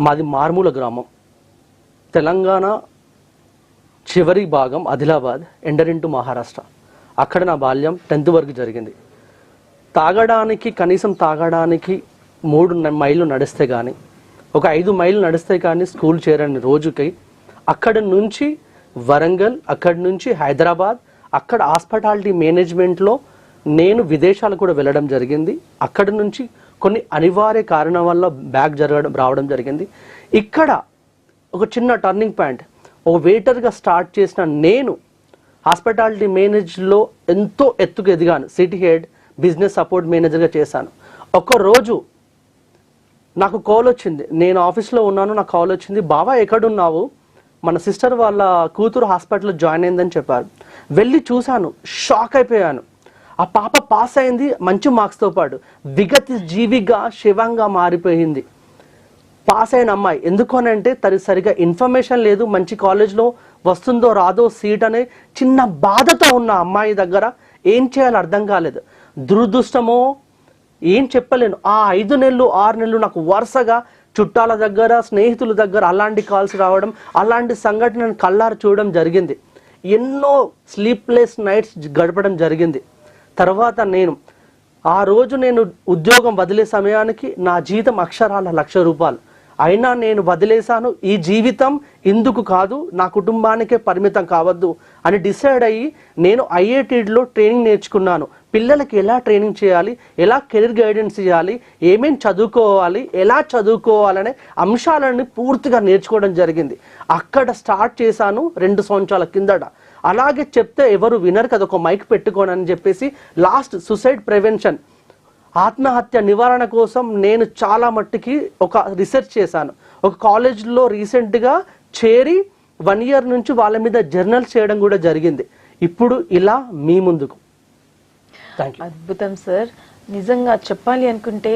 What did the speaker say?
మాది మారుమూల గ్రామం, తెలంగాణ చివరి భాగం ఆదిలాబాద్, ఎండరింటు మహారాష్ట్ర. అక్కడ నా బాల్యం 10th వరకు జరిగింది. కనీసం తాగడానికి 3 మైళ్ళు నడిస్తే కానీ, ఒక 5 మైళ్ళు నడిస్తే కానీ స్కూల్ చేరని రోజుకి అక్కడి నుంచి వరంగల్, అక్కడి నుంచి హైదరాబాద్, అక్కడ హాస్పిటాలిటీ మేనేజ్మెంట్లో నేను విదేశాలు కూడా వెళ్ళడం జరిగింది. అక్కడి నుంచి కొన్ని అనివార్య కారణం వల్ల బ్యాక్ రావడం జరిగింది. ఇక్కడ ఒక చిన్న టర్నింగ్ పాయింట్, ఒక వెయిటర్గా స్టార్ట్ చేసిన నేను హాస్పిటాలిటీ మేనేజ్లో ఎంతో ఎత్తుకు ఎదిగాను. సిటీ హెడ్, బిజినెస్ సపోర్ట్ మేనేజర్గా చేశాను. ఒకరోజు నాకు కాల్ వచ్చింది, నేను ఆఫీస్లో ఉన్నాను, నాకు కాల్ వచ్చింది, బాబా ఎక్కడున్నావు, మన సిస్టర్ వాళ్ళ కూతురు హాస్పిటల్లో జాయిన్ అయిందని చెప్పారు. వెళ్ళి చూశాను, షాక్ అయిపోయాను. ఆ పాప పాస్ అయింది మంచి మార్క్స్తో పాటు, విగతి జీవిగా శివంగా మారిపోయింది. పాస్ అయిన అమ్మాయి. ఎందుకనంటే తనకి సరిగా ఇన్ఫర్మేషన్ లేదు, మంచి కాలేజ్లో వస్తుందో రాదో సీట్ అనే చిన్న బాధతో ఉన్న అమ్మాయి దగ్గర ఏం చేయాలో అర్థం కాలేదు. దురదృష్టమో ఏం చెప్పలేను. ఆ 5 నెలలు 6 నెలలు నాకు వరుసగా చుట్టాల దగ్గర, స్నేహితుల దగ్గర అలాంటి కాల్స్ రావడం, అలాంటి సంఘటనను కళ్ళారు చూడడం జరిగింది. ఎన్నో స్లీప్లెస్ నైట్స్ గడపడం జరిగింది. తర్వాత ఆ రోజు నేను ఉద్యోగం వదిలే సమయానికి నా జీతం అక్షరాల 1,00,000 రూపాయలు. అయినా నేను వదిలేశాను. ఈ జీవితం ఇందుకు కాదు, నా కుటుంబానికే పరిమితం కావద్దు అని డిసైడ్ అయ్యి నేను ఐఐటీలో ట్రైనింగ్ నేర్చుకున్నాను. పిల్లలకి ఎలా ట్రైనింగ్ చేయాలి, ఎలా కెరీర్ గైడెన్స్ చేయాలి, ఏమేమి చదువుకోవాలి, ఎలా చదువుకోవాలనే అంశాలను పూర్తిగా నేర్చుకోవడం జరిగింది. అక్కడ స్టార్ట్ చేశాను 2 సంవత్సరాల కిందట. అలాగే చెప్తే ఎవరు వినరు కదా, ఒక మైక్ పెట్టుకోని అని చెప్పేసి లాస్ట్ సూసైడ్ ప్రివెన్షన్, ఆత్మహత్య నివారణ కోసం నేను చాలా మట్టుకి ఒక రీసెర్చ్ చేశాను. ఒక కాలేజ్లో రీసెంట్గా చేరి 1 year నుంచి వాళ్ళ మీద జర్నల్స్ చేయడం కూడా జరిగింది. ఇప్పుడు ఇలా మీ ముందుకు. అద్భుతం సార్. నిజంగా చెప్పాలి అనుకుంటే